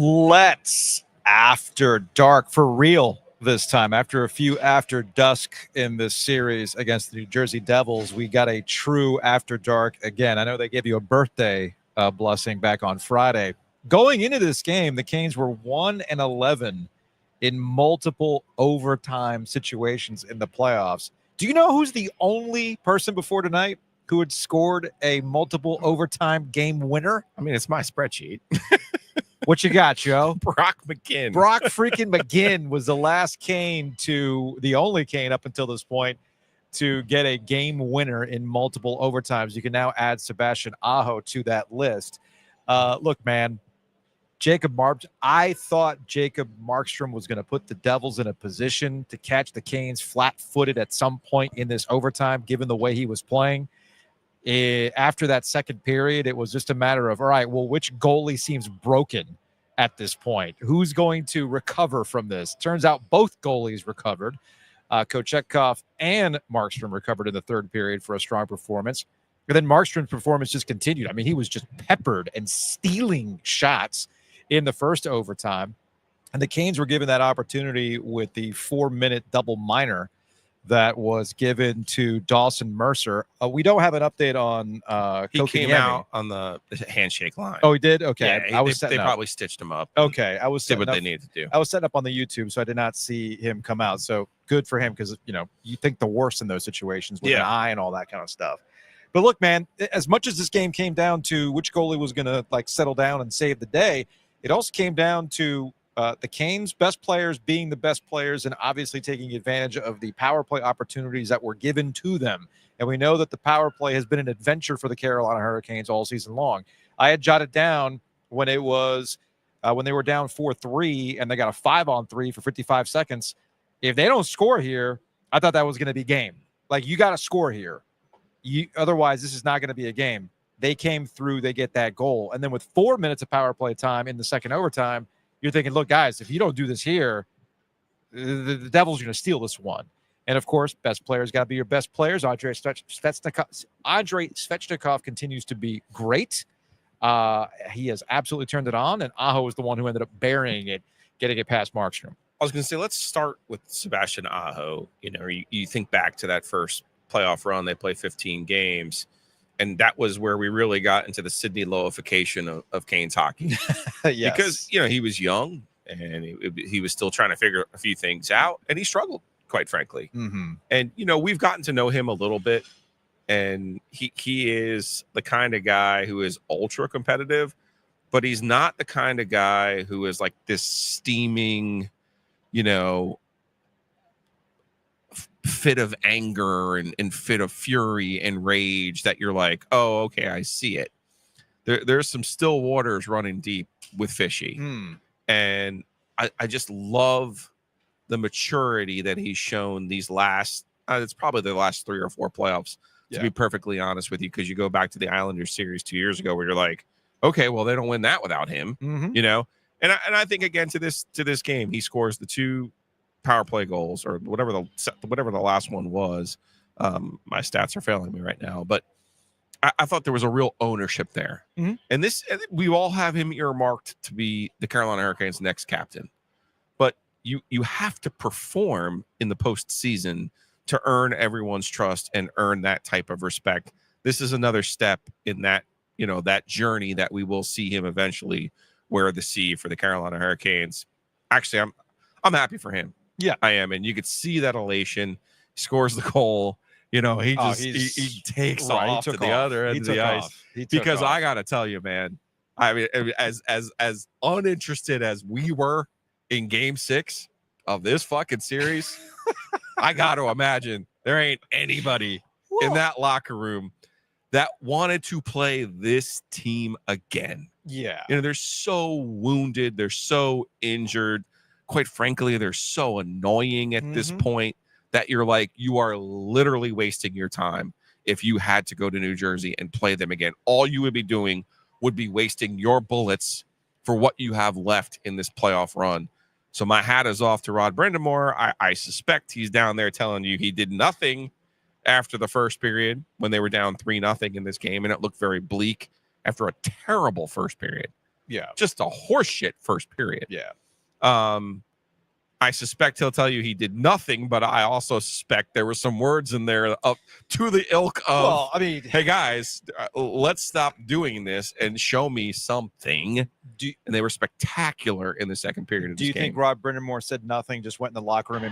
Let's after dark for real this time. After a few after dusk in this series against the New Jersey Devils, we got a true after dark again. I know they gave you a birthday blessing back on Friday. Going into this game, the Canes were 1-11 in multiple overtime situations in the playoffs. Do you know who's the only person before tonight who had scored a multiple overtime game winner? I mean, it's my spreadsheet. What you got, Joe? Brock McGinn. Brock freaking McGinn was the last Cane the only Cane up until this point to get a game winner in multiple overtimes. You can now add Sebastian Aho to that list. Look, man, I thought Jacob Markström was going to put the Devils in a position to catch the Canes flat-footed at some point in this overtime, given the way he was playing. After that second period, it was just a matter of, all right, well, which goalie seems broken at this point? Who's going to recover from this? Turns out both goalies recovered. Kochetkov and Markström recovered in the third period for a strong performance. And then Markström's performance just continued. I mean, he was just peppered and stealing shots in the first overtime. And the Canes were given that opportunity with the 4-minute double minor that was given to Dawson Mercer. We don't have an update on he came out on the handshake line. Oh, he did? Okay. Yeah, they probably stitched him up. Okay. I was did what they needed to do. I was setting up on the YouTube, so I did not see him come out. So good for him, because you think the worst in those situations with an eye and all that kind of stuff. But look, man, as much as this game came down to which goalie was going to settle down and save the day, it also came down to the Canes' best players being the best players and obviously taking advantage of the power play opportunities that were given to them. And we know that the power play has been an adventure for the Carolina Hurricanes all season long. I had jotted down when it was when they were down 4-3 and they got a 5-on-3 for 55 seconds. If they don't score here, I thought that was going to be game. You got to score here. Otherwise, this is not going to be a game. They came through, they get that goal. And then with 4 minutes of power play time in the second overtime, you're thinking, look, guys, if you don't do this here, the Devils are going to steal this one. And, of course, best players got to be your best players. Andrei Svechnikov continues to be great. He has absolutely turned it on, and Aho is the one who ended up burying it, getting it past Markström. I was going to say, let's start with Sebastian Aho. You think back to that first playoff run. They played 15 games. And that was where we really got into the Sidney Lowification of Canes hockey. Yes. Because, he was young and he was still trying to figure a few things out. And he struggled, quite frankly. Mm-hmm. And, we've gotten to know him a little bit. And he is the kind of guy who is ultra competitive. But he's not the kind of guy who is like this steaming, fit of anger and fit of fury and rage that you're like, oh, okay, I see it. There's some still waters running deep with Fishy. And I just love the maturity that he's shown these last, it's probably the last 3 or 4 playoffs, to be perfectly honest with you, because you go back to the Islanders series 2 years ago where you're like, okay, well, they don't win that without him, And I think, again, to this game, he scores the 2 power play goals or whatever the last one was. My stats are failing me right now, but I thought there was a real ownership there. And we all have him earmarked to be the Carolina Hurricanes' next captain, but you have to perform in the postseason to earn everyone's trust and earn that type of respect. This is another step in that, that journey that we will see him eventually wear the C for the Carolina Hurricanes. Actually, I'm happy for him. Yeah, I am. And you could see that elation. He scores the goal. He takes off to the other end of the ice. Because I got to tell you, man, I mean, as uninterested as we were in game 6 of this fucking series, I got to imagine there ain't anybody in that locker room that wanted to play this team again. Yeah. They're so wounded. They're so injured. Quite frankly, they're so annoying at this point that you're like, you are literally wasting your time if you had to go to New Jersey and play them again. All you would be doing would be wasting your bullets for what you have left in this playoff run. So my hat is off to Rod Brind'Amour. I suspect he's down there telling you he did nothing after the first period when they were down 3-0 in this game, and it looked very bleak after a terrible first period. Yeah. Just a horseshit first period. Yeah. I suspect he'll tell you he did nothing, but I also suspect there were some words in there up to the ilk of, well, I mean, hey guys, let's stop doing this and show me something. And they were spectacular in the second period of do this you game. think Rob Brindamore said nothing, just went in the locker room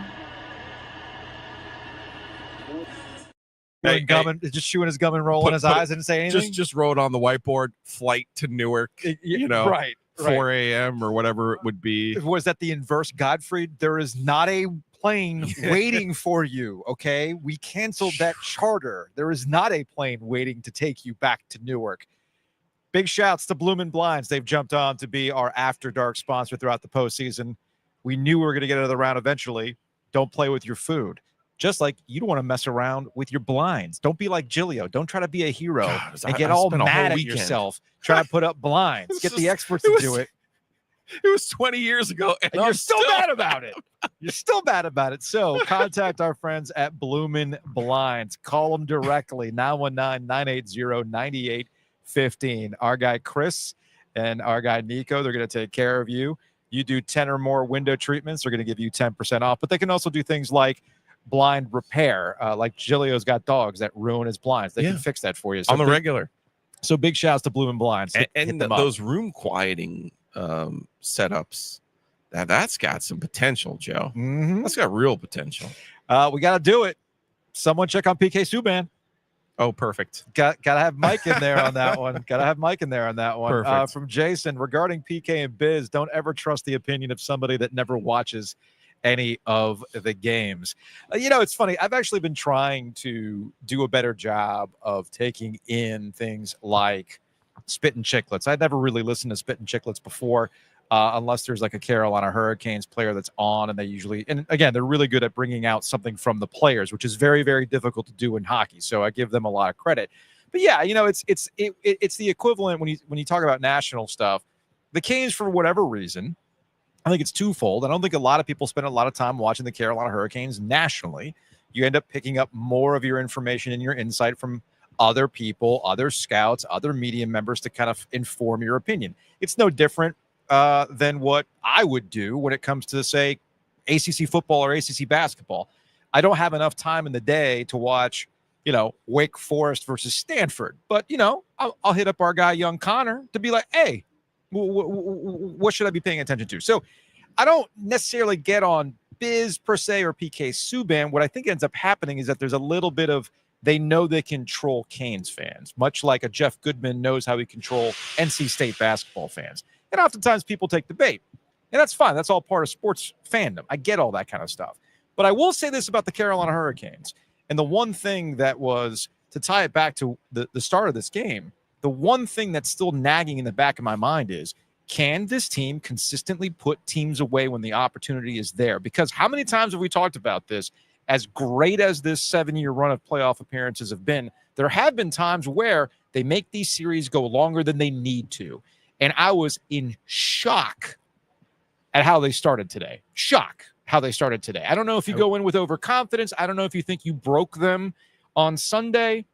and just chewing his gum and rolling his eyes and say anything? Just wrote on the whiteboard, flight to Newark, right. 4 a.m. or whatever it would be. Was that the inverse Godfrey? There is not a plane waiting for you, okay? We canceled that charter. There is not a plane waiting to take you back to Newark. Big shouts to Bloomin' Blinds. They've jumped on to be our After Dark sponsor throughout the postseason. We knew we were going to get another round eventually. Don't play with your food. Just like you don't want to mess around with your blinds. Don't be like Gilio. Don't try to be a hero and get all mad at yourself. Try to put up blinds. Get the experts to do it. It was 20 years ago, and you're still mad about it. You're still mad about it. So contact our friends at Bloomin' Blinds. Call them directly, 919-980-9815. Our guy Chris and our guy Nico, they're going to take care of you. You do 10 or more window treatments, they're going to give you 10% off. But they can also do things like blind repair, like Gilio's got dogs that ruin his blinds. They can fix that for you. So on the regular. So big shouts to Bloomin' Blinds. And those room quieting setups, that's got some potential, Joe. That's got real potential. We got to do it. Someone check on PK Subban. Oh, perfect. Got to have Mike in there on that one. Got to have Mike in there on that one. Perfect. From Jason, regarding PK and Biz, don't ever trust the opinion of somebody that never watches any of the games. It's funny. I've actually been trying to do a better job of taking in things like Spit and Chicklets. I'd never really listened to Spit and Chicklets before, unless there's like a Carolina Hurricanes player that's on, and they usually, and again, they're really good at bringing out something from the players, which is very, very difficult to do in hockey. So I give them a lot of credit. But yeah, it's the equivalent when you talk about national stuff. The Canes, for whatever reason, I think it's twofold. I don't think a lot of people spend a lot of time watching the Carolina Hurricanes nationally. You end up picking up more of your information and your insight from other people, other scouts, other media members to kind of inform your opinion. It's no different than what I would do when it comes to, say, ACC football or ACC basketball. I don't have enough time in the day to watch, Wake Forest versus Stanford. But, I'll hit up our guy, young Connor, to be like, hey, what should I be paying attention to? So I don't necessarily get on Biz per se or PK Subban. What I think ends up happening is that there's a little bit of, they know they control Canes fans, much like a Jeff Goodman knows how he control NC State basketball fans. And oftentimes people take the bait. And that's fine. That's all part of sports fandom. I get all that kind of stuff. But I will say this about the Carolina Hurricanes. And the one thing that was, to tie it back to the start of this game, the one thing that's still nagging in the back of my mind is, can this team consistently put teams away when the opportunity is there? Because how many times have we talked about this? As great as this 7-year run of playoff appearances have been, there have been times where they make these series go longer than they need to. And I was in shock at how they started today. Shock how they started today. I don't know if you go in with overconfidence. I don't know if you think you broke them on Sunday.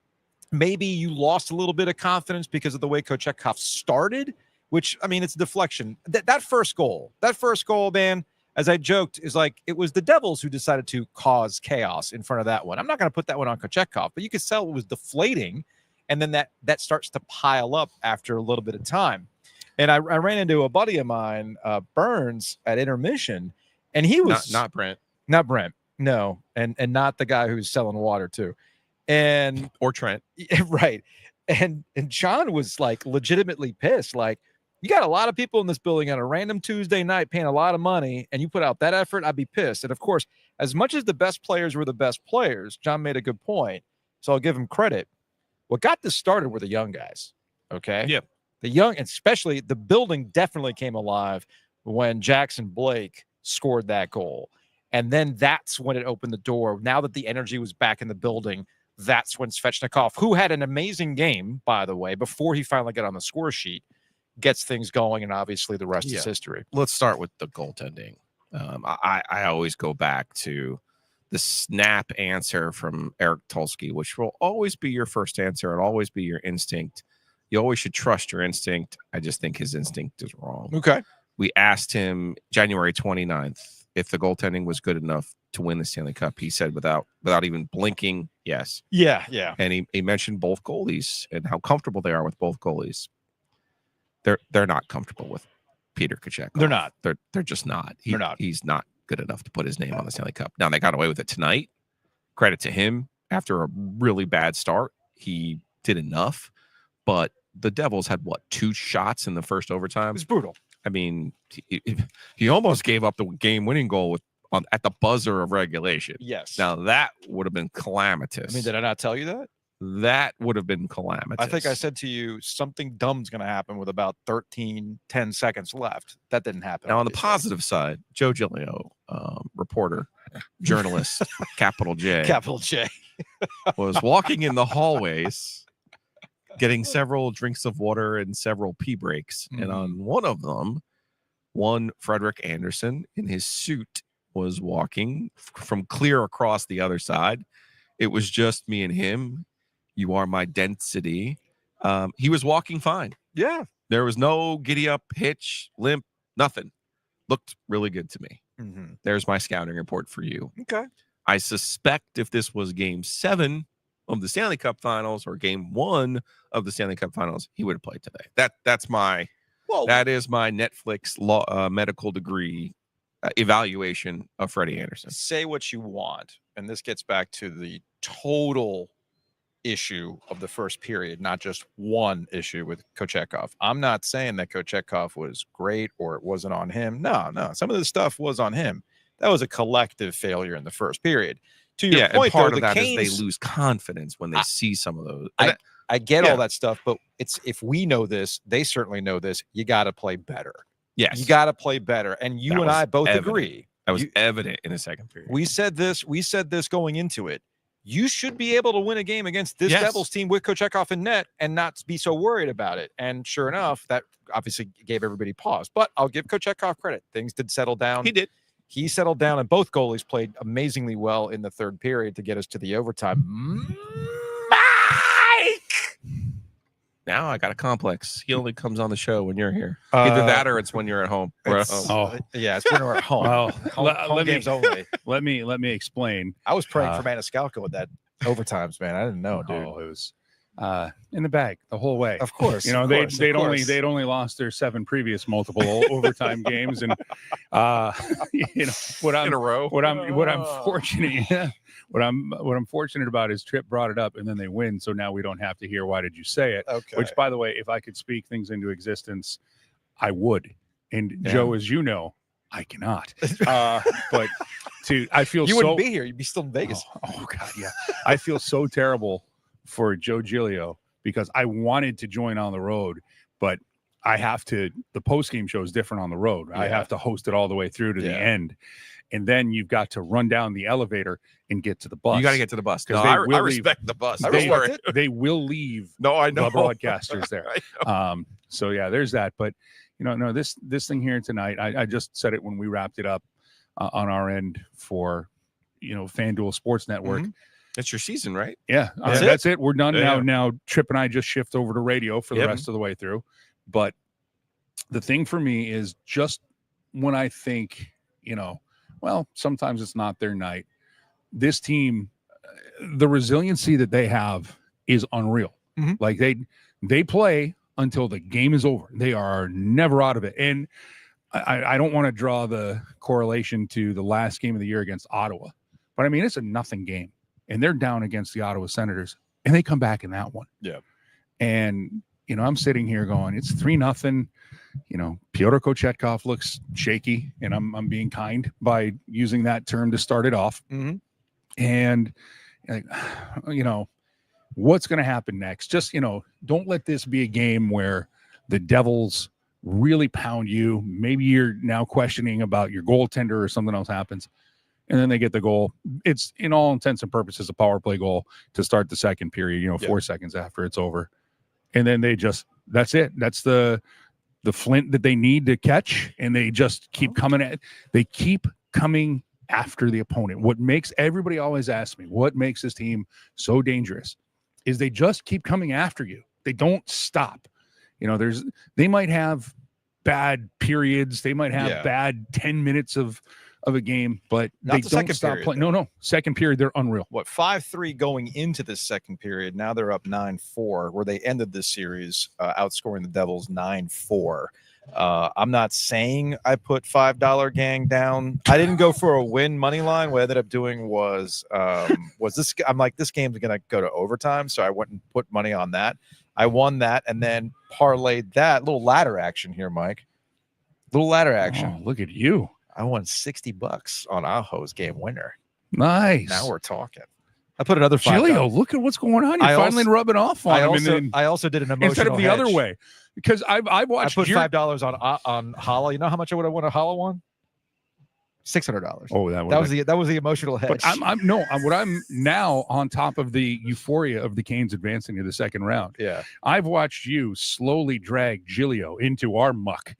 Maybe you lost a little bit of confidence because of the way Kochetkov started, which, I mean, it's a deflection. That first goal, man, as I joked, is like, it was the Devils who decided to cause chaos in front of that one. I'm not going to put that one on Kochetkov, but you could tell it was deflating, and then that starts to pile up after a little bit of time. And I ran into a buddy of mine, Burns, at intermission, and he was not Brent, no, and not the guy who's selling water too. And or Trent, right? And John was like legitimately pissed. Like, you got a lot of people in this building on a random Tuesday night paying a lot of money, and you put out that effort, I'd be pissed. And of course, as much as the best players were the best players, John made a good point, so I'll give him credit. What got this started were the young guys. Okay, yeah, the young, especially the building, definitely came alive when Jackson Blake scored that goal, and then that's when it opened the door. Now that the energy was back in the building, that's when Svechnikov, who had an amazing game, by the way, before he finally got on the score sheet, gets things going, and obviously the rest is history. Let's start with the goaltending. I always go back to the snap answer from Eric Tulsky, which will always be your first answer and always be your instinct. you always should trust your instinct. I just think his instinct is wrong. Okay. We asked him January 29th if the goaltending was good enough to win the Stanley Cup. He said without even blinking, yes. Yeah. And he mentioned both goalies and how comfortable they are with both goalies. They're not comfortable with Peter Kochetkov. They're not. They're just not. They're not. He's not good enough to put his name on the Stanley Cup. Now they got away with it tonight. Credit to him. After a really bad start, he did enough. But the Devils had 2 shots in the first overtime. It was brutal. I mean, he almost gave up the game-winning goal at the buzzer of regulation. Yes. Now that would have been calamitous. I mean, did I not tell you that? That would have been calamitous. I think I said to you something dumb's going to happen with about 10 seconds left. That didn't happen. Now, on the positive side, Joe Giglio, reporter, journalist, capital J, was walking in the hallways, getting several drinks of water and several pee breaks. And on one of them, Frederick Anderson in his suit was walking from clear across the other side. It was just me and him. You are my density. He was walking fine. Yeah. There was no giddy up, hitch, limp, nothing. Looked really good to me. There's my scouting report for you. Okay. I suspect if this was game 7 of the Stanley Cup Finals or game 1 of the Stanley Cup Finals, he would have played today. That is my Netflix medical degree evaluation of Freddie Anderson. Say what you want, and this gets back to the total issue of the first period, not just one issue with Kochetkov. I'm not saying that Kochetkov was great or it wasn't on him. No. Some of the stuff was on him. That was a collective failure in the first period. To your point, and part though, of that Canes, is they lose confidence when they see some of those. I get all that stuff, but if we know this, they certainly know this. You got to play better. Yes, you got to play better, and you and I both agree. That was evident in the second period. We said this going into it. You should be able to win a game against this Devils team with Kochetkov in net and not be so worried about it. And sure enough, that obviously gave everybody pause. But I'll give Kochetkov credit. Things did settle down. He did. He settled down, and both goalies played amazingly well in the third period to get us to the overtime. Mike! Now I got a complex. He only comes on the show when you're here. Either that or it's when you're at home. Yeah, it's when we're at home. Well, home games only. Let me explain. I was praying for Maniscalco with that overtimes, man. I didn't know, dude. Oh, it was in the bag the whole way. Of course, they'd only lost their 7 previous multiple overtime games, and what I'm in a row. What I'm fortunate. What I'm fortunate about is Tripp brought it up, and then they win. So now we don't have to hear why did you say it? Okay. Which, by the way, if I could speak things into existence, I would. And Joe, as you know, I cannot. But I feel you wouldn't be here. You'd be still in Vegas. Oh God, yeah. I feel so terrible for Joe Giglio because I wanted to join on the road, but I have to. The post game show is different on the road. Yeah. I have to host it all the way through to the end. And then you've got to run down the elevator and get to the bus. You got to get to the bus. No, I respect the bus. They will leave. No, I know. The broadcasters there. So yeah, there's that. But this thing here tonight, I just said it when we wrapped it up on our end for FanDuel Sports Network. Mm-hmm. That's your season, right? Yeah, that's it. We're done now. Now Tripp and I just shift over to radio for the rest of the way through. But the thing for me is just when I think, well, sometimes it's not their night. This team, the resiliency that they have is unreal. Mm-hmm. Like they play until the game is over. They are never out of it. And I don't want to draw the correlation to the last game of the year against Ottawa, but I mean, it's a nothing game and they're down against the Ottawa Senators and they come back in that one. Yeah. And, I'm sitting here going, it's 3-0. Pyotr Kochetkov looks shaky, and I'm being kind by using that term to start it off. Mm-hmm. And, what's going to happen next? Just, don't let this be a game where the Devils really pound you. Maybe you're now questioning about your goaltender or something else happens. And then they get the goal. It's, in all intents and purposes, a power play goal to start the second period, 4 seconds after it's over. And then that's it. That's the flint that they need to catch. And they just keep they keep coming after the opponent. What makes everybody always ask me, what makes this team so dangerous is they just keep coming after you. They don't stop. They might have bad periods. They might have bad 10 minutes of a game, but Not they the don't second stop period, playing. though. No. Second period, they're unreal. 5-3 going into the second period. Now they're up 9-4, where they ended this series outscoring the Devils 9-4. I'm not saying I put $5 gang down. I didn't go for a win money line. What I ended up doing was this. I'm like, this game's going to go to overtime, so I went and put money on that. I won that, and then parlayed that. Little ladder action here, Mike. Little ladder action. Oh, look at you. I won $60 on Aho's game winner. Nice. Now we're talking. I put another $5. Gilio, look at what's going on. You're finally rubbing off on him. I also did an emotional instead of the hedge. other way, because I've watched. I put $5 on Hala. You know how much I would have won a Hala one? $600. Oh, that was the emotional hedge. But I'm now on top of the euphoria of the Canes advancing to the second round. Yeah, I've watched you slowly drag Gilio into our muck.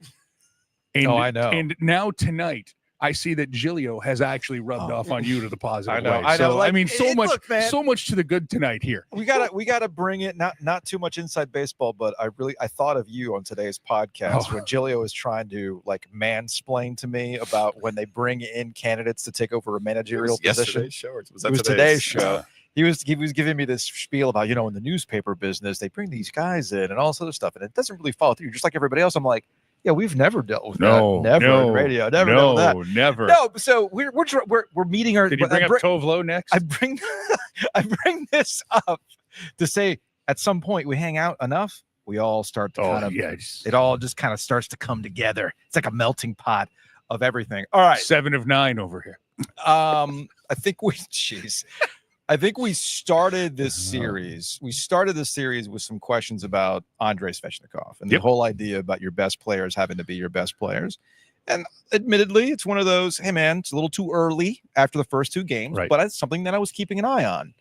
And, I know. And now tonight, I see that Gilio has actually rubbed off on you to the positive way. I know. So, Like, so much to the good tonight here. We gotta bring it. Not too much inside baseball, but I thought of you on today's podcast when Gilio was trying to like mansplain to me about when they bring in candidates to take over a managerial position. Yesterday's show, or was it was today's show. He was giving me this spiel about, in the newspaper business, they bring these guys in and all this other stuff, and it doesn't really follow through. Just like everybody else, I'm like, yeah, we've never dealt with that. Never in radio. Never dealt with that. Never. No, so we're meeting our. Did you bring up Tovlo next? I bring this up to say at some point we hang out enough, we all start to it all just kind of starts to come together. It's like a melting pot of everything. All right, 7 of 9 over here. I think we started this series. We started this series with some questions about Andrei Svechnikov and the whole idea about your best players having to be your best players. And admittedly, it's one of those, hey, man, it's a little too early after the first 2 games, but it's something that I was keeping an eye on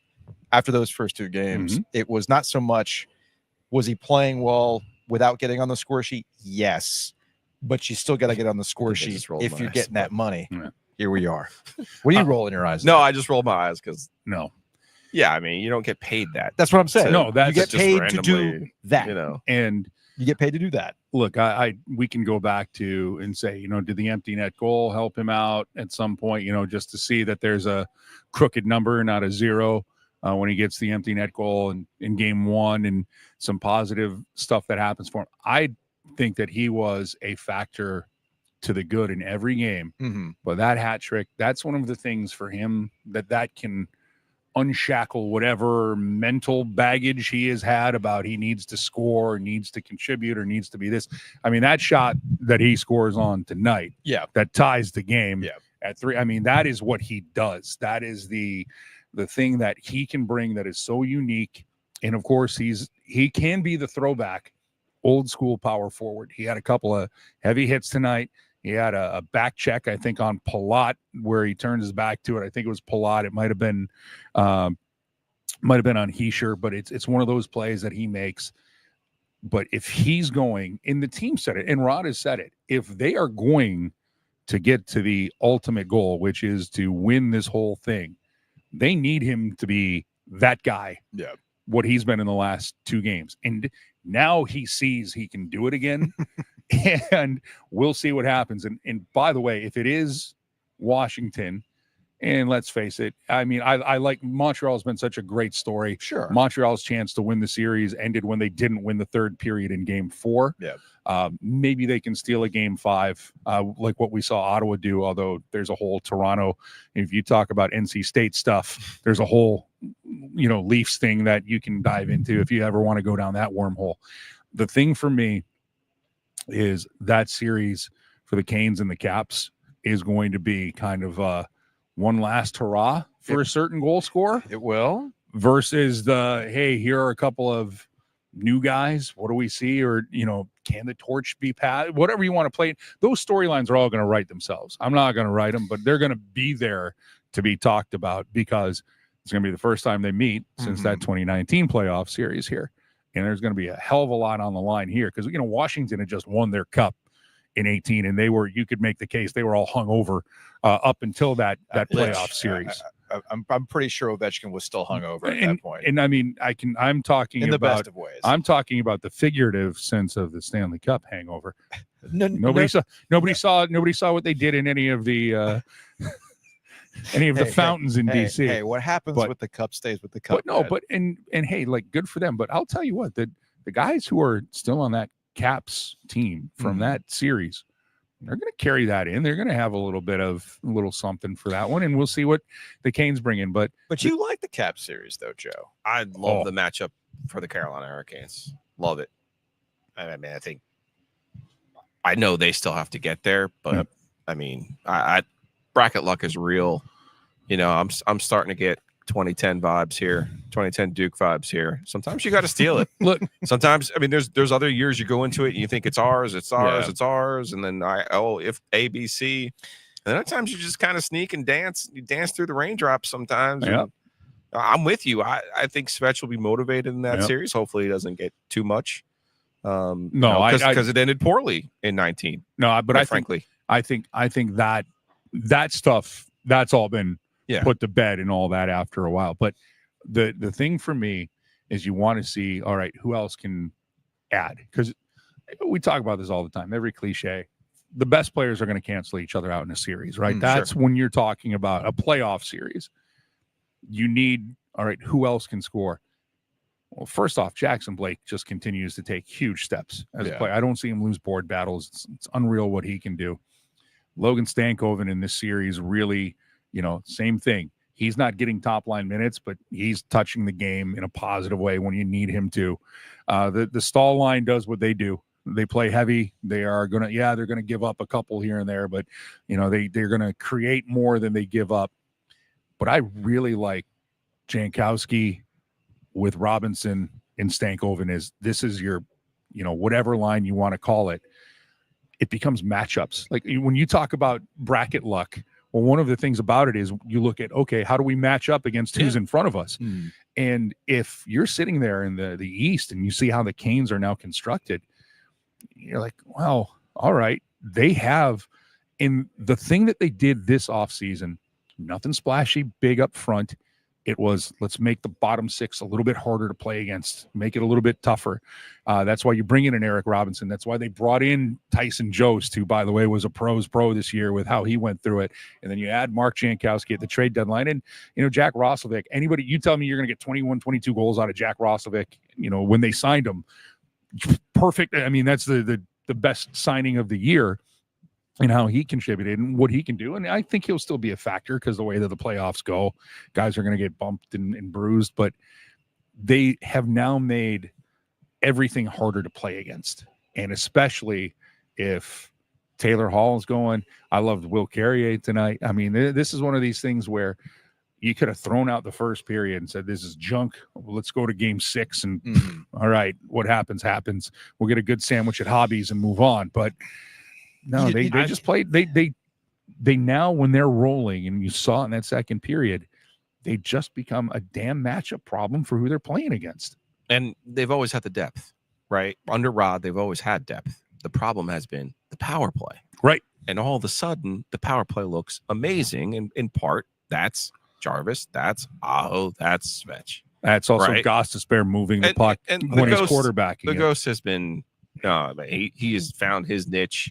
after those first 2 games. It was not so much, was he playing well without getting on the score sheet? Yes. But you still got to get on the score sheet if you're getting that money. Yeah. Here we are. What are you rolling your eyes? No, I just rolled my eyes because no. Yeah, I mean, you don't get paid that. That's what I'm saying. No, that's you get just paid to do that. And you get paid to do that. Look, we can go back to and say, did the empty net goal help him out at some point? Just to see that there's a crooked number, not a 0, when he gets the empty net goal in game 1, and some positive stuff that happens for him. I think that he was a factor to the good in every game. But that hat trick, that's one of the things for him that can unshackle whatever mental baggage he has had about he needs to score, needs to contribute, or needs to be this. I mean, that shot that he scores on tonight, that ties the game at 3. I mean, that is what he does. That is the thing that he can bring that is so unique. And of course, he can be the throwback old school power forward. He had a couple of heavy hits tonight. He had a back check, I think, on Palat, where he turned his back to it. I think it was Palat. It might have been on Heischer, but it's one of those plays that he makes. But if he's going, and the team said it, and Rod has said it, if they are going to get to the ultimate goal, which is to win this whole thing, they need him to be that guy. Yeah. What he's been in the last 2 games. And now he sees he can do it again. And we'll see what happens. And by the way, if it is Washington, and let's face it, I mean, I like Montreal's been such a great story. Sure. Montreal's chance to win the series ended when they didn't win the 3rd period in game 4. Yeah. Maybe they can steal a game 5, like what we saw Ottawa do, although there's a whole Toronto. If you talk about NC State stuff, there's a whole, Leafs thing that you can dive into if you ever want to go down that wormhole. The thing for me is that series for the Canes and the Caps is going to be kind of one last hurrah for a certain goal scorer. It will. Versus hey, here are a couple of new guys. What do we see? Or, can the torch be passed? Whatever you want to play. Those storylines are all going to write themselves. I'm not going to write them, but they're going to be there to be talked about because it's going to be the first time they meet since that 2019 playoff series here. And there's going to be a hell of a lot on the line here because, Washington had just won their cup in 18, and you could make the case they were all hung over up until that playoff series. I'm pretty sure Ovechkin was still hungover at that point. And I mean, I'm talking in the about best of ways. I'm talking about the figurative sense of the Stanley Cup hangover. Nobody saw what they did in any of the the fountains in DC. Hey, what happens with the cup stays with the cup. But no, but and hey, like good for them. But I'll tell you what, the guys who are still on that Caps team from that series, they're going to carry that in. They're going to have a little something for that one, and we'll see what the Canes bring in. But you like the Cap series though, Joe? I love the matchup for the Carolina Hurricanes. Love it. I mean, I know they still have to get there, but I mean, I bracket luck is real. You know, I'm starting to get 2010 vibes here, 2010 Duke vibes here. Sometimes you got to steal it. Look, sometimes, I mean, there's other years you go into it and you think it's ours, and then if A, B, C, and then at times you just kind of sneak and dance. You dance through the raindrops sometimes. Yeah. I'm with you. I think Svech will be motivated in that series. Hopefully, he doesn't get too much. Because it ended poorly in 19. No, but I think that stuff that's all been put to bed and all that after a while. But the thing for me is you want to see, all right, who else can add? Because we talk about this all the time. Every cliche, the best players are going to cancel each other out in a series, right? That's when you're talking about a playoff series. You need, all right, who else can score? Well, first off, Jackson Blake just continues to take huge steps as a player. I don't see him lose board battles. It's unreal what he can do. Logan Stankoven in this series really, same thing. He's not getting top line minutes, but he's touching the game in a positive way when you need him to. The Stahl line does what they do. They play heavy. They are going to, they're going to give up a couple here and there, but they're going to create more than they give up. But I really like Jankowski with Robinson and Stankoven. This is your, whatever line you want to call it. It becomes matchups. Like when you talk about bracket luck, well, one of the things about it is you look at, okay, how do we match up against who's in front of us? And if you're sitting there in the East and you see how the Canes are now constructed, you're like, well, all right. They have, in the thing that they did this offseason, nothing splashy, big up front. It was, let's make the bottom six a little bit harder to play against, make it a little bit tougher. That's why you bring in an Eric Robinson. That's why they brought in Tyson Jost, who, by the way, was a pro's pro this year with how he went through it. And then you add Mark Jankowski at the trade deadline. And, Jack Roslovic, anybody, you tell me you're going to get 21, 22 goals out of Jack Roslovic, when they signed him. Perfect. I mean, that's the best signing of the year. And how he contributed and what he can do. And I think he'll still be a factor because the way that the playoffs go, guys are going to get bumped and bruised. But they have now made everything harder to play against. And especially if Taylor Hall is going. I loved Will Carrier tonight. I mean, this is one of these things where you could have thrown out the first period and said, this is junk. Let's go to game 6. And all right, what happens. We'll get a good sandwich at Hobbies and move on. But no, they just played. They now, when they're rolling, and you saw in that second period, they just become a damn matchup problem for who they're playing against. And they've always had the depth, right? Under Rod, they've always had depth. The problem has been the power play. Right. And all of a sudden, the power play looks amazing. And in part, that's Jarvis, that's Aho, that's Svech. That's also Gostisbehere moving the puck and when he's quarterbacking. The Ghost has been, he has found his niche.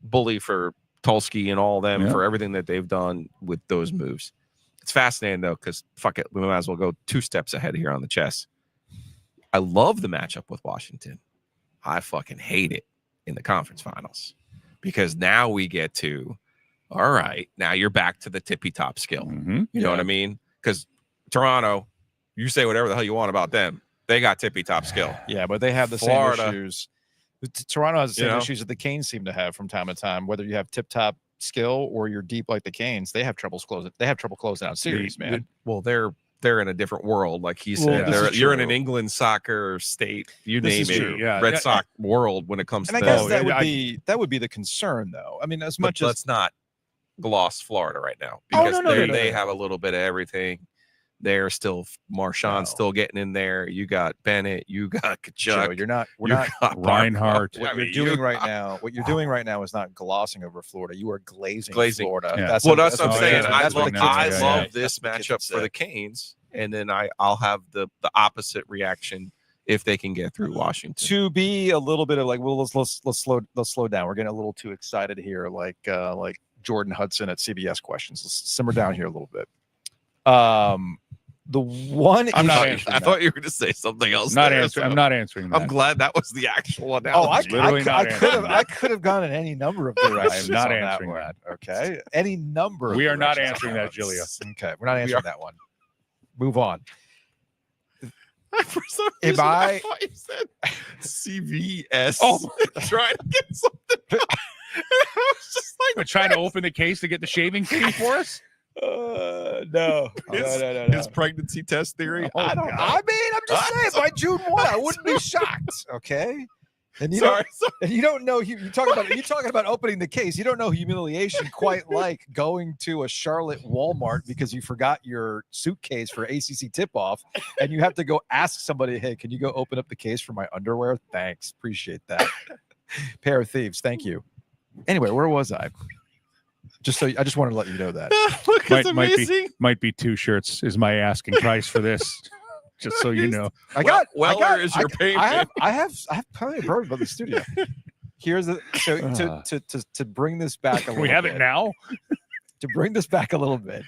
Bully for Tulski and all of them for everything that they've done with those moves. It's fascinating, though, because fuck it, we might as well go 2 steps ahead here on the chess. I love the matchup with Washington. I fucking hate it in the conference finals because now we get to, all right, now you're back to the tippy top skill. You know what I mean? Because Toronto, you say whatever the hell you want about them. They got tippy top skill. Yeah, but they have the same issues. Toronto has the same issues that the Canes seem to have from time to time. Whether you have tip-top skill or you're deep like the Canes, they have trouble closing out series, man. Well, they're in a different world, like he said. You're in an England soccer state, you name it, Red Sox world when it comes to. And I guess that would be the concern, though. I mean, as much as let's not gloss Florida right now because they have a little bit of everything. They're still Marchand's still getting in there. You got Bennett. You got Kachuk. Joe, we're not Reinhardt. What you're doing right now. What you're doing right now is not glossing over Florida. You are glazing. Florida. Yeah. That's Well, what- that's what I'm what saying. the kids- I that's what love, the kids would say. this That's what the kids would matchup for say. the Canes, and then I'll have the opposite reaction if they can get through Washington. To be a little bit of like, well, let's slow down. We're getting a little too excited here, like Jordan Hudson at CBS questions. Let's simmer down here a little bit. The one I'm not issue- answering I thought you were going to say something else. Not there, answering. so I'm not answering that. I'm glad that was the actual Oh, analogy. Literally not answering I could have gone in any number of directions. not on that answering one, that. Okay, any number. Of We are not directions answering on that, Julia. Okay, we're not answering that one. Move on. For some If reason, I- thought you said CVS. Oh, trying to get something. I was just like, We're trying to open the case to get the shaving cream for us. No. his pregnancy test theory. Oh, I don't know. I mean, I'm just saying, by June 1, I wouldn't be shocked. Okay. And you Sorry. don't know you talking about opening the case. You don't know humiliation quite like going to a Charlotte Walmart because you forgot your suitcase for ACC tip-off, and you have to go ask somebody, "Hey, can you go open up the case for my underwear? Thanks, appreciate that." Pair of thieves, thank you. Anyway, where was I? I just wanted to let you know that. Look, it's amazing. Might be 2 shirts is my asking price for this. Just so you know. Weller is your payment. I have plenty of bourbon about the studio. Here's to bring this back a little We have bit. it now. To bring this back a little bit,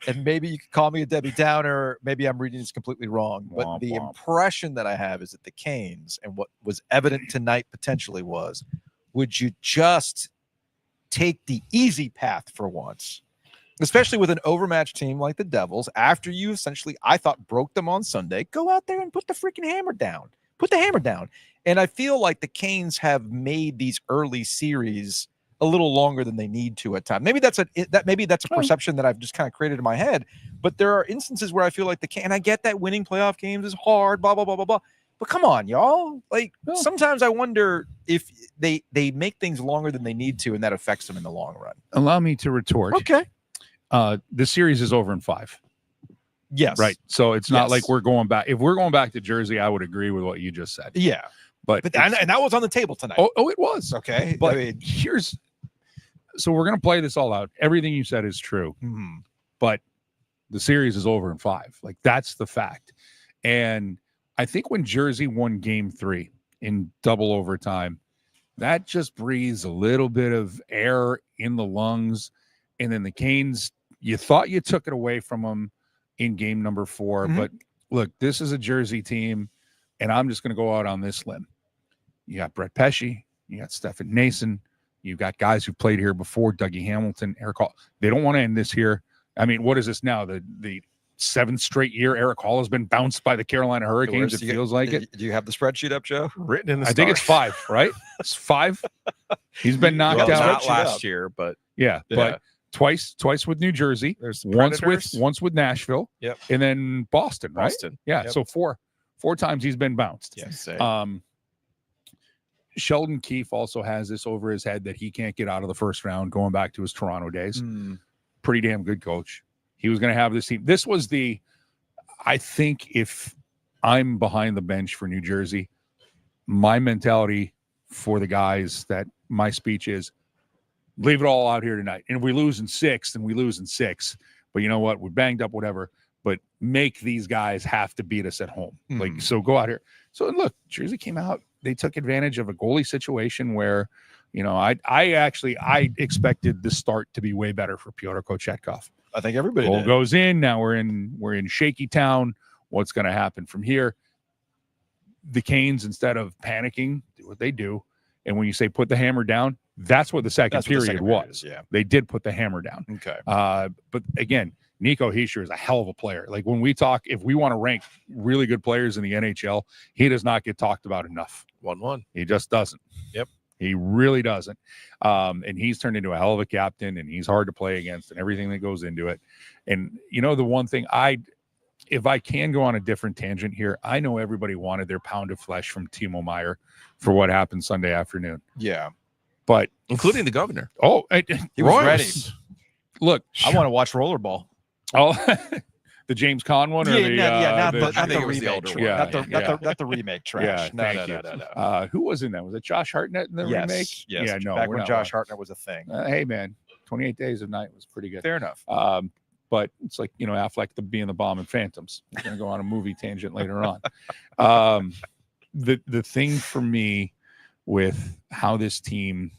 and maybe you could call me a Debbie Downer. Maybe I'm reading this completely wrong, but Womp the womp. impression that I have is that the Canes, and what was evident tonight potentially was, would you just take the easy path for once? Especially with an overmatched team like the Devils, after you essentially, I thought, broke them on Sunday, go out there and put the freaking hammer down. Put the hammer down. And I feel like the Canes have made these early series a little longer than they need to at times. Maybe that's a perception that I've just kind of created in my head. But there are instances where I feel like and I get that winning playoff games is hard, blah, blah, blah, blah, blah. But come on, y'all. Like, sometimes I wonder if they make things longer than they need to, and that affects them in the long run. Allow me to retort. Okay. The series is over in 5. Yes. Right. So it's not Yes. like we're going back. If we're going back to Jersey, I would agree with what you just said. Yeah. But and that was on the table tonight. oh, it was. Okay. But I mean, so we're going to play this all out. Everything you said is true. But the series is over in 5. Like, that's the fact. And I think when Jersey won game 3 in double overtime, that just breathes a little bit of air in the lungs. And then the Canes, you thought you took it away from them in game number 4. But look, this is a Jersey team, and I'm just going to go out on this limb. You got Brett Pesce, you got Stefan Nason, you got guys who played here before, Dougie Hamilton, Eric Hall. They don't want to end this here. I mean, what is this now? The 7th straight year Eric Hall has been bounced by the Carolina Hurricanes. It feels like it. Do you have the spreadsheet up, Joe? Written in the I think it's 5, right? It's 5. He's been knocked Well, out. not last year, but Yeah, but twice with New Jersey. there's Once with Nashville. Yep. And then Boston, right? Boston. Yeah. Yep. So four times he's been bounced. Yes. Sheldon Keefe also has this over his head that he can't get out of the first round, going back to his Toronto days. Pretty damn good coach. He was going to have this team. This was I think if I'm behind the bench for New Jersey, my mentality for the guys, that my speech is, leave it all out here tonight. And if we lose in 6, then we lose in 6. But you know what? We're banged up, whatever. But make these guys have to beat us at home. Like, so go out here. So look, Jersey came out. They took advantage of a goalie situation where, I expected the start to be way better for Pyotr Kochetkov. I think everybody Goal did. goes in. Now we're in shaky town. What's going to happen from here? The Canes, instead of panicking, do what they do. And when you say put the hammer down, that's what the second period was. Yeah. They did put the hammer down. Okay. But again, Nico Hischier is a hell of a player. Like, when we talk, if we want to rank really good players in the NHL, he does not get talked about enough. 1-1. He just doesn't. Yep. He really doesn't. And he's turned into a hell of a captain, and he's hard to play against, and everything that goes into it. And the one thing if I can go on a different tangent here, I know everybody wanted their pound of flesh from Timo Meier for what happened Sunday afternoon. Yeah. But Including the governor. He was ready. Look, I want to watch rollerball. Oh, the James Caan one, or not the I think it was the remake older trash. one. Not the remake trash. No. Who was in that? Was it Josh Hartnett in the remake? Yes. Yeah, no. Back when Josh Hartnett was a thing. Hey, man, 28 Days of Night was pretty good. Fair enough. But it's like, Affleck being the bomb in Phantoms. We're going to go on a movie tangent later on. The thing for me with how this team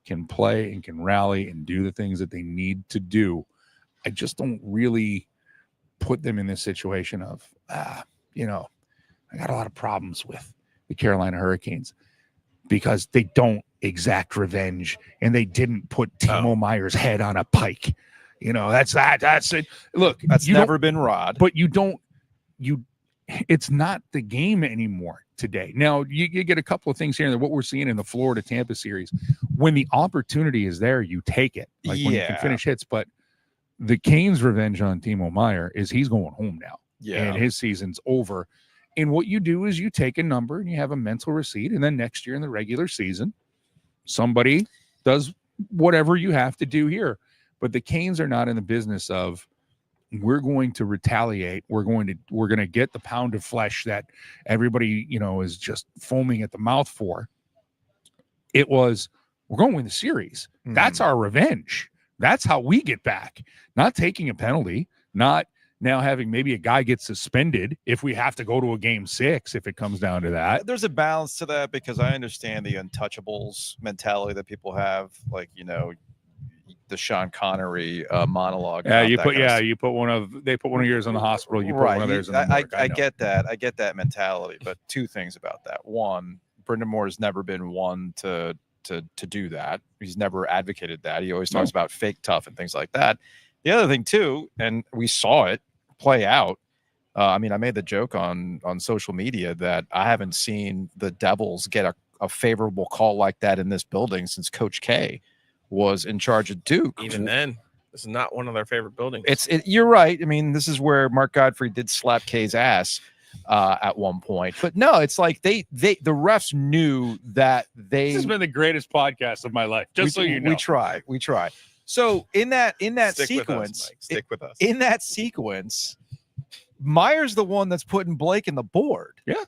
can play and can rally and do the things that they need to do, I just don't really put them in this situation of, I got a lot of problems with the Carolina Hurricanes because they don't exact revenge and they didn't put Timo Meier's head on a pike. That's it. Look, that's never been Rod. But it's not the game anymore today. Now, you get a couple of things here and what we're seeing in the Florida Tampa series. When the opportunity is there, you take it. When you can finish hits. But the Canes' revenge on Timo Meier is he's going home now. Yeah. And his season's over. And what you do is you take a number and you have a mental receipt. And then next year in the regular season, somebody does whatever you have to do here. But the Canes are not in the business of, we're going to retaliate. We're going to get the pound of flesh that everybody, is just foaming at the mouth for. It was, we're going to win the series. Mm-hmm. That's our revenge. That's how we get back. Not taking a penalty, not now having maybe a guy get suspended if we have to go to a game 6, if it comes down to that. There's a balance to that because I understand the untouchables mentality that people have, like, the Sean Connery monologue. They put one of yours in the hospital. You put one of theirs in the morgue. I get that. I get that mentality. But two things about that. One, Brendan Moore has never been one to do that. He's never advocated that. He always talks about fake tough and things like that. The other thing too, and we saw it play out. I made the joke on social media that I haven't seen the Devils get a favorable call like that in this building since Coach K was in charge of Duke. Even then, this is not one of their favorite buildings. You're right. This is where Mark Godfrey did slap K's ass at one point. But no, it's like the refs knew that they. This has been the greatest podcast of my life. Just so you know, we try. So in that sequence, stick with us. In that sequence, Meier's the one that's putting Blake in the board. Yeah,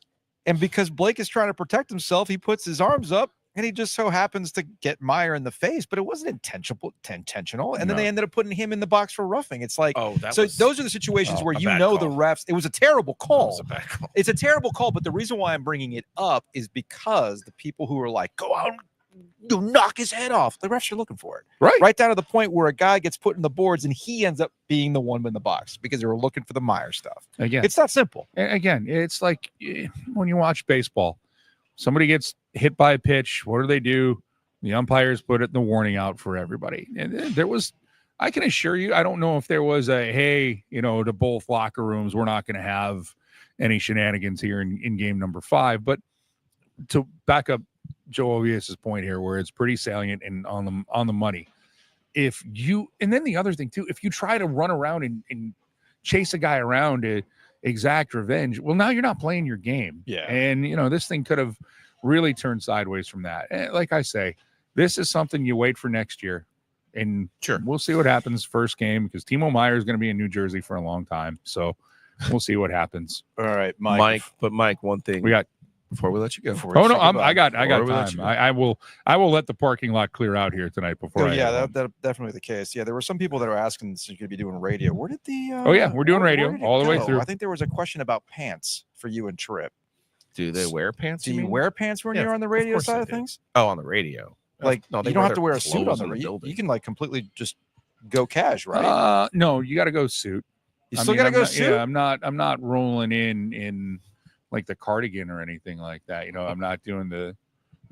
and because Blake is trying to protect himself, he puts his arms up. And he just so happens to get Meier in the face, but it wasn't intentional. And then they ended up putting him in the box for roughing. It's like, those are the situations where the refs, it was a terrible call. It was a bad call. It's a terrible call. But the reason why I'm bringing it up is because the people who are like, go out, knock his head off. The refs are looking for it. Right down to the point where a guy gets put in the boards and he ends up being the one in the box because they were looking for the Meier stuff. Again, it's that simple. Again, it's like when you watch baseball. Somebody gets hit by a pitch. What do? The umpires put it in the warning out for everybody. And there was, I can assure you, I don't know if there was to both locker rooms, we're not going to have any shenanigans here in game number 5. But to back up Joe Ovias's point here, where it's pretty salient and on the money. And then the other thing too, if you try to run around and chase a guy around to exact revenge, well, now you're not playing your game. Yeah. And this thing could have really turned sideways from that. And like I say, this is something you wait for next year, and sure, we'll see what happens first game, because Timo Meier is going to be in New Jersey for a long time, so we'll see what happens. All right, Mike, one thing we got before we let you go. I got time. I will let the parking lot clear out here tonight before. That's definitely the case. Yeah, there were some people that were asking since you could be doing radio. Where did the? We're doing radio all the way through. I think there was a question about pants for you and Tripp. Do they wear pants? Do you wear pants when you're on the radio side of things? Oh, on the radio. Like, no, you don't have to wear a suit on the radio. You can like completely just go cash, right? No, you got to go suit. You still got to go suit. Yeah, I'm not rolling in like the cardigan or anything like that. I'm not doing the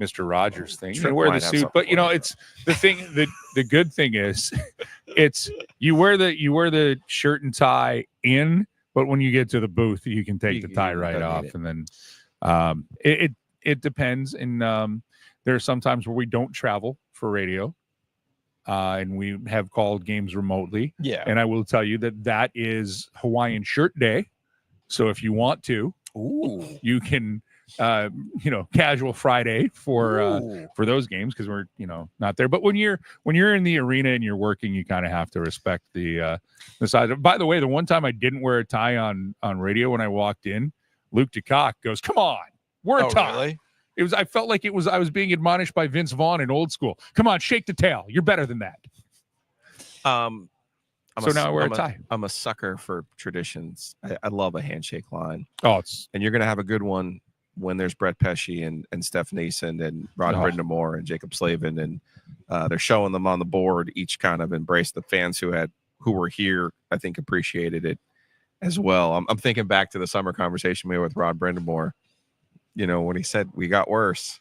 Mr. Rogers thing. You wear the suit, but it's the thing. The good thing is, it's you wear the shirt and tie in, but when you get to the booth, you can take the tie right off, and then it depends. And there are some times where we don't travel for radio, and we have called games remotely. Yeah, and I will tell you that is Hawaiian Shirt Day. So if you want to, you can casual Friday for those games because we're not there. But when you're in the arena and you're working, you kind of have to respect the size. By the way, the one time I didn't wear a tie on radio when I walked in, Luke DeCock goes, "Come on, wear a tie." Really? I felt like I was being admonished by Vince Vaughn in Old School. Come on, shake the tail. You're better than that. Now I wear a tie. I'm a sucker for traditions. I love a handshake line. And you're going to have a good one when there's Brett Pesce and Steph Nason and Rod Brindamore and Jacob Slavin, and they're showing them on the board. Each kind of embraced the fans who were here. I think appreciated it as well. I'm thinking back to the summer conversation we had with Rod Brindamore. When he said we got worse,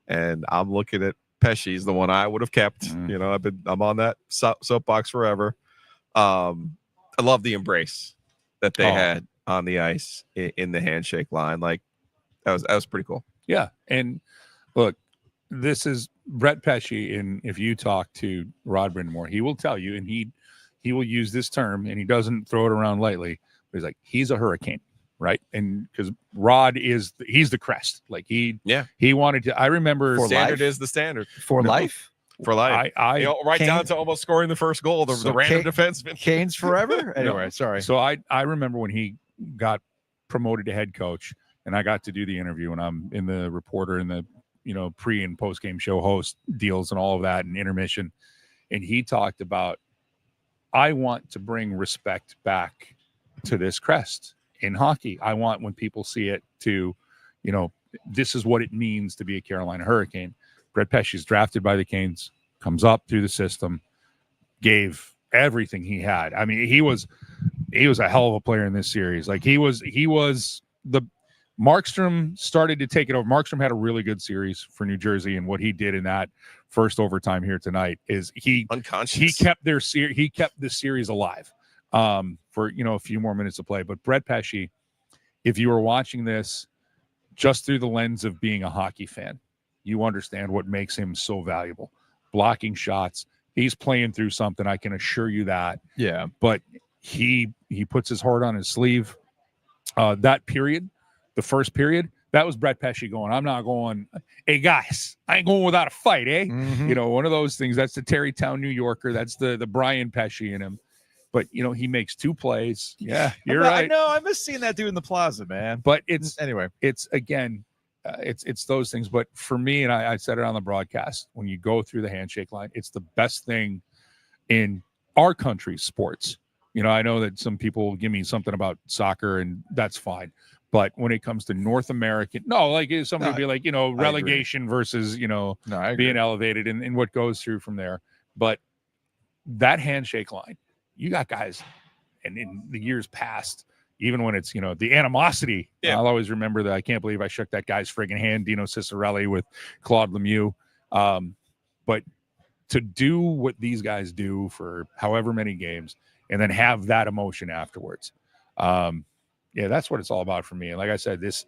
and I'm looking at Pesce's the one I would have kept. I'm on that soapbox forever. I love the embrace that they had on the ice in the handshake line. Like that was pretty cool. Yeah, and look, this is Brett Pesce, and if you talk to Rod Brindamore, he will tell you, and he will use this term, and he doesn't throw it around lightly. But he's like, he's a hurricane. Right. And because Rod he's the crest. Like he wanted to. I remember standard is the standard for life. For life. Down to almost scoring the first goal. The random defenseman. Canes forever. Anyway, sorry. So I remember when he got promoted to head coach, and I got to do the interview, and I'm in the reporter and the pre and post game show host deals and all of that and intermission, and he talked about, I want to bring respect back to this crest. In hockey, I want when people see it to, this is what it means to be a Carolina Hurricane. Brett Pesce is drafted by the Canes, comes up through the system, gave everything he had. I mean, he was a hell of a player in this series. Like he was the Markström started to take it over. Markström had a really good series for New Jersey, and what he did in that first overtime here tonight is he kept the series alive. For a few more minutes to play. But Brett Pesce, if you were watching this just through the lens of being a hockey fan, you understand what makes him so valuable. Blocking shots, he's playing through something, I can assure you that. Yeah. But he puts his heart on his sleeve. That period, the first period, that was Brett Pesce going, I'm not going, hey guys, I ain't going without a fight, eh? Mm-hmm. One of those things. That's the Terrytown New Yorker. That's the Brian Pesce in him. But he makes 2 plays. Yeah, you're right. I know. I miss seeing that dude in the plaza, man. But it's again, it's those things. But for me, and I said it on the broadcast, when you go through the handshake line, it's the best thing in our country's sports. I know that some people give me something about soccer, and that's fine. But when it comes to North American, somebody would be like, relegation versus, being elevated and what goes through from there. But that handshake line. You got guys, and in the years past, even when it's, the animosity, I'll always remember that I can't believe I shook that guy's friggin' hand, Dino Ciccarelli with Claude Lemieux. But to do what these guys do for however many games and then have that emotion afterwards, that's what it's all about for me. And like I said, this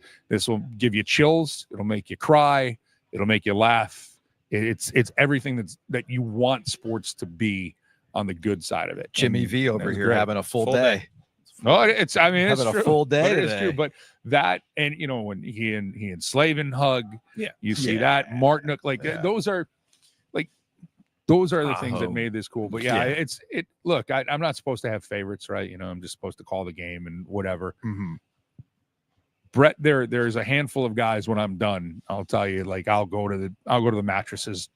will give you chills. It'll make you cry. It'll make you laugh. It's everything that you want sports to be. On the good side of it, Jimmy V over here having a full day. No, it's having a full day. It's true, but that and when he and Slavin hug, you see that Martin those are the things that made this cool. But Look, I'm not supposed to have favorites, right? I'm just supposed to call the game and whatever. Mm-hmm. Brett, there's a handful of guys when I'm done. I'll tell you, I'll go to the mattresses,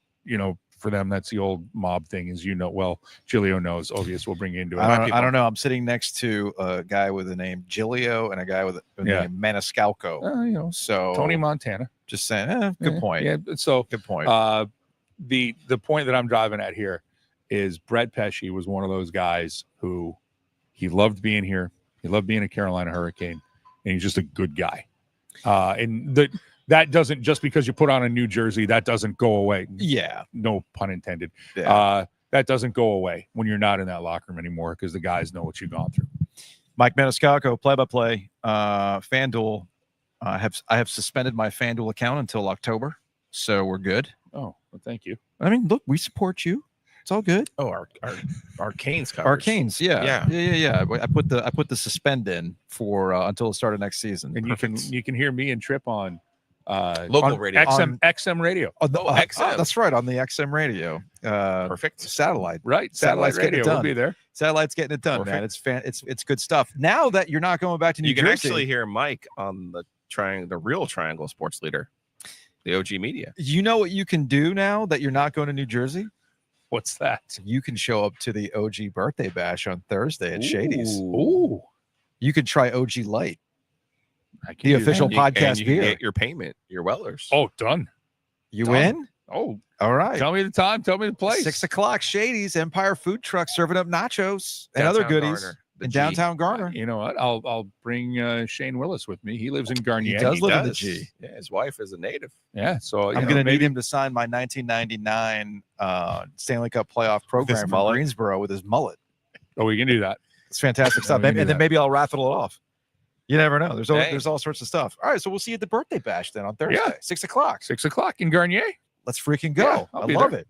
for them, that's the old mob thing, as well. Gilio knows. Ovius will bring you into it. I don't know. I'm sitting next to a guy with the name Gilio and a guy with the name Maniscalco. So Tony Montana. Just saying. Good point. Yeah. So good point. The point that I'm driving at here is Brett Pesce was one of those guys who he loved being here. He loved being a Carolina Hurricane, and he's just a good guy. That doesn't, just because you put on a new jersey, that doesn't go away. Yeah. No pun intended. Yeah. That doesn't go away when you're not in that locker room anymore because the guys know what you've gone through. Mike Maniscalco, play-by-play, FanDuel. I have suspended my FanDuel account until October, so we're good. Oh, well, thank you. I mean, look, we support you. It's all good. Oh, our Canes covers. Our Canes, yeah. I put the suspend in for until the start of next season. And you can hear me and Trip on Local on radio. XM radio. XM. That's right, on the XM radio. Perfect. Satellite. Right. Satellite Satellite's getting radio it will done. be there. Satellite's getting it done, man. It's good stuff. Now that you're not going back to New You can Jersey, actually hear Mike on the real Triangle Sports Leader, the OG Media. you know what you can do now that you're not going to New Jersey? What's that? You can show up to the OG birthday bash on Thursday at Shady's. Ooh. You could try OG Light, I can the do official that. podcast You can beer. get your payment, your Wellers. Oh, done. You done. win? Oh, All right. tell me the time. Tell me the place. 6 o'clock, Shady's Empire Food Truck serving up nachos and other Downtown goodies Garner, the in G. downtown Garner. You know what? I'll bring Shane Willis with me. He lives in Garnier. He does live in the does. G. Yeah, his wife is a native. Yeah. So I'm going to need him to sign my 1999 Stanley Cup playoff program from mullet. Greensboro with his mullet. Oh, we can do that. It's fantastic stuff. we can And do then that. maybe I'll raffle it off. You never know. Hey. There's all sorts of stuff. All right, so we'll see you at the birthday bash then on Thursday, Yeah. 6 o'clock. 6 o'clock in Garnier. Let's freaking go. Yeah, I'll I be love there.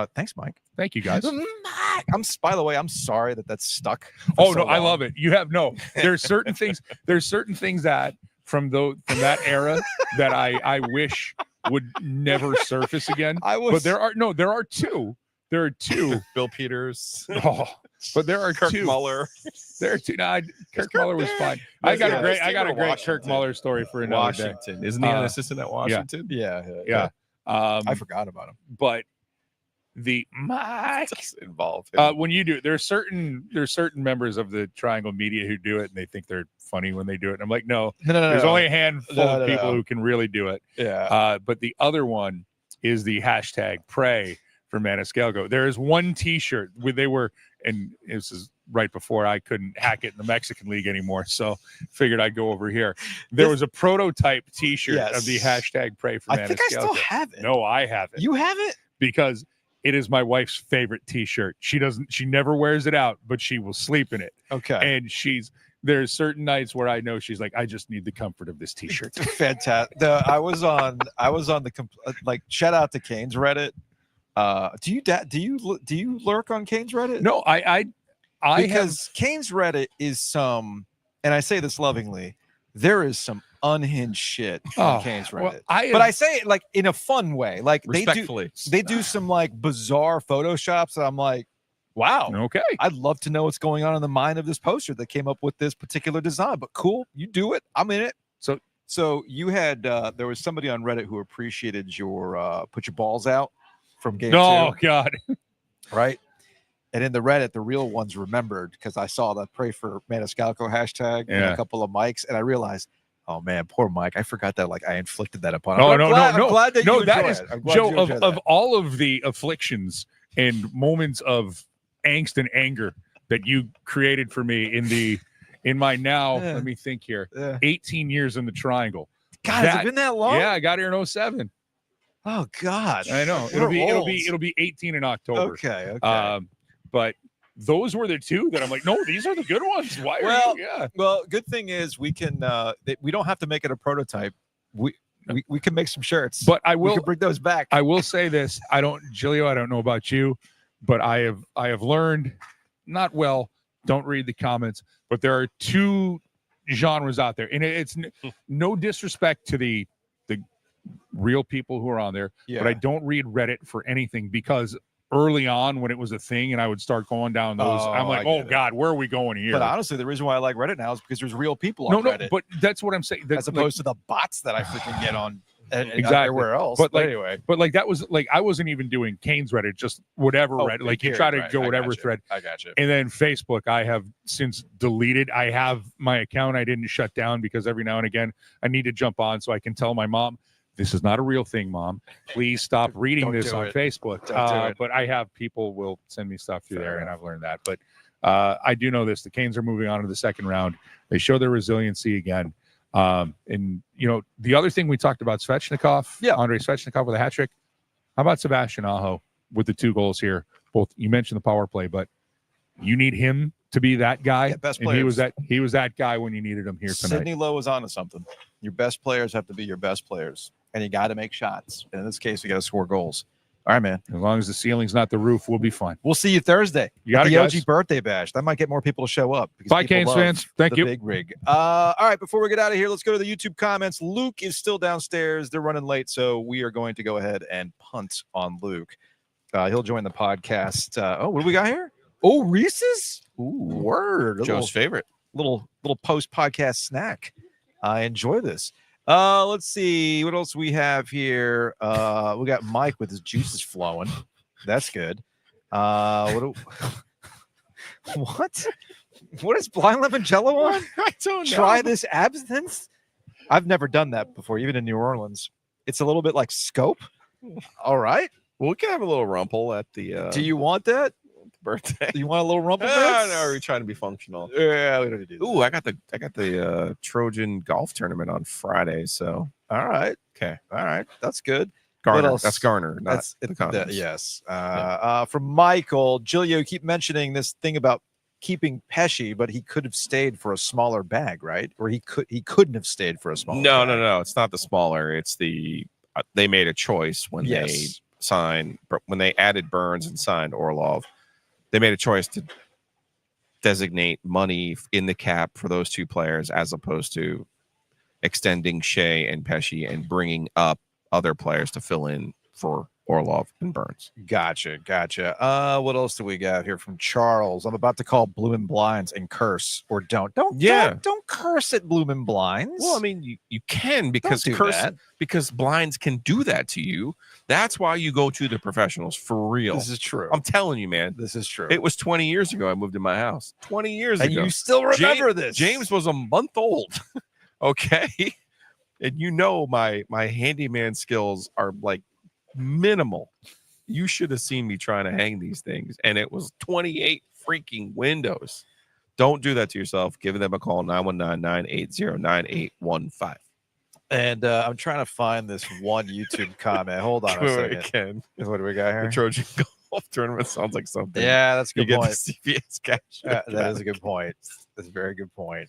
it. Thanks, Mike. Thank you, guys. By the way, I'm sorry that's stuck. Oh no, I love it. You have no. There's certain things. There's certain things that from that era that I wish would never surface again. But there are two. There are two. Bill Peters, Oh, but there are Kirk two. Muller. There are two. No, Kirk Muller was fine. Yeah, I got a great Washington. Kirk Muller story for another day. Washington. Isn't he an assistant at Washington? Yeah. I forgot about him. But the Mike Just involved. when you do it, there's certain members of the Triangle Media who do it and they think they're funny when they do it. And I'm like, no, No. there's only a handful No, of no, people no. who can really do it. Yeah. But the other one is the hashtag pray for Maniscalco. There is one T-shirt where they were, and this is right before I couldn't hack it in the Mexican League anymore, so figured I'd go over here. There was a prototype T-shirt of the hashtag pray for Maniscalco. I think I still have it. No, I have it. You have it? Because it is my wife's favorite T-shirt. She never wears it out, but she will sleep in it. Okay. And there's certain nights where I know she's like, I just need the comfort of this T-shirt. Fantastic. I was on the shout out to Kane's Reddit. Do you lurk on Kane's Reddit? No, I because Kane's Reddit is and I say this lovingly, there is some unhinged shit on Kane's Reddit. But I say it like in a fun way. Like Respectfully. they do some like bizarre photoshops and I'm like, wow. Okay. I'd love to know what's going on in the mind of this poster that came up with this particular design. But cool, you do it. I'm in it. So you had there was somebody on Reddit who appreciated your put your balls out from game 2. Oh God. Right. And in the Reddit, the real ones remembered because I saw the pray for Maniscalco hashtag and a couple of mics, and I realized, oh man, poor Mike. I forgot that I inflicted that upon him. No. I'm glad that you enjoy that is it. I'm glad Joe you enjoy of that. all of the afflictions and moments of angst and anger that you created for me in my now, Yeah. let me think here, Yeah. 18 years in the Triangle. God, has it been that long? Yeah, I got here in 07. Oh God. I know. We're old. It'll be 18 in October. Okay. But those were the two that I'm like, no, these are the good ones. Why are you? Yeah. Well, good thing is we can we don't have to make it a prototype. We can make some shirts. But I we will can bring those back. I will say this. Giulio, I don't know about you, but I have learned not well, don't read the comments, but there are two genres out there. And it's no disrespect to the real people who are on there, but I don't read Reddit for anything because early on when it was a thing and I would start going down those, I'm like, oh God, where are we going here? But honestly, the reason why I like Reddit now is because there's real people on Reddit. But that's what I'm saying. As opposed to the bots that I freaking get on exactly everywhere else. But anyway, that was like I wasn't even doing Kane's Reddit, just whatever Reddit. Like you try to go whatever thread. I got you. And then Facebook, I have since deleted. I have my account. I didn't shut down because every now and again I need to jump on so I can tell my mom, this is not a real thing, Mom. Please stop reading this on Facebook. But I have people will send me stuff through there, and I've learned that. But I do know this: the Canes are moving on to the second round. They show their resiliency again. And the other thing we talked about, Svechnikov, Andrei Svechnikov with a hat trick. How about Sebastian Aho with the 2 goals here? Both you mentioned the power play, but you need him to be that guy. Yeah, best and players. he was that guy when you needed him here tonight. Sidney Lowe is onto something. Your best players have to be your best players, and you got to make shots. And in this case, you got to score goals. All right, man. As long as the ceiling's not the roof, we'll be fine. We'll see you Thursday. You got at it, the OG guys. birthday bash. That might get more people to show up. Because Bye, people Canes love fans. Thank the you. Big rig. All right, before we get out of here, let's go to the YouTube comments. Luke is still downstairs. They're running late, so we are going to go ahead and punt on Luke. He'll join the podcast. What do we got here? Oh, Reese's. Ooh, word. Joe's favorite. Little post podcast snack. I enjoy this. Let's see what else we have here. We got Mike with his juices flowing. That's good. What is blind lemon jello on? I don't know. Try this absinthe. I've never done that before, even in New Orleans. It's a little bit like scope. All right. Well, we can have a little rumple at the Do you want that? birthday. Do you want a little rumple? No, Vince? are we trying to be functional? Yeah, we don't need to do that. Ooh, I got the Trojan golf tournament on Friday. So All right. okay, All right. That's good. Garner. else? That's Garner, not That's the condoms. yes. From Michael, Gilio, you keep mentioning this thing about keeping Pesci, but he could have stayed for a smaller bag, right? Or he couldn't have stayed for a smaller No, bag. no. It's not the smaller. It's the they made a choice when they added Burns and signed Orlov. They made a choice to designate money in the cap for those two players as opposed to extending Shea and Pesci and bringing up other players to fill in for Orlov and Burns. Gotcha. What else do we got here from Charles? I'm about to call Bloomin' Blinds and curse or don't curse at Bloomin' Blinds. Well, I mean, you can because Don't do that. because blinds can do that to you. That's why you go to the professionals for real. This is true. I'm telling you, man. This is true. It was 20 years ago I moved in my house. 20 years and ago. you still remember James, this. James was a month old. Okay. And you know my handyman skills are like minimal. You should have seen me trying to hang these things. And it was 28 freaking windows. Don't do that to yourself. Give them a call, 919-980-9815. And I'm trying to find this one YouTube comment. Hold on a second. Ken, What do we got the here? Trojan golf tournament sounds like something. Yeah, that's a You good get point. the CVS cash. That is a good point. That's a very good point.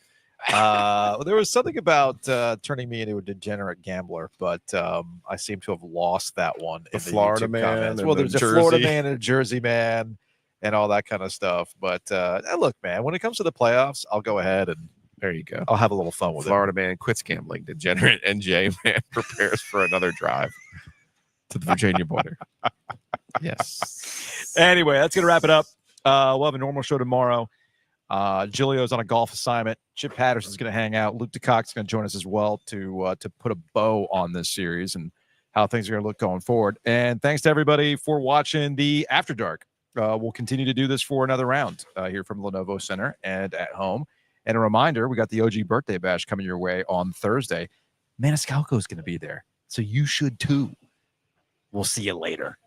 There was something about turning me into a degenerate gambler, but I seem to have lost that one. The in Florida YouTube man comments. and Well, the there's a Florida Jersey. man and a Jersey man and all that kind of stuff. But look, man, when it comes to the playoffs, I'll go ahead and There you go. I'll have a little fun with Florida man quits gambling. Degenerate NJ man prepares for another drive to the Virginia border. Yes. it. Anyway, that's gonna wrap it up. We'll have a normal show tomorrow. Gilio's on a golf assignment. Chip Patterson's going to hang out. Luke DeCock's going to join us as well to put a bow on this series and how things are going to look going forward. And thanks to everybody for watching the After Dark. We'll continue to do this for another round here from Lenovo Center and at home. And a reminder, we got the OG birthday bash coming your way on Thursday. Maniscalco is going to be there, so you should too. We'll see you later.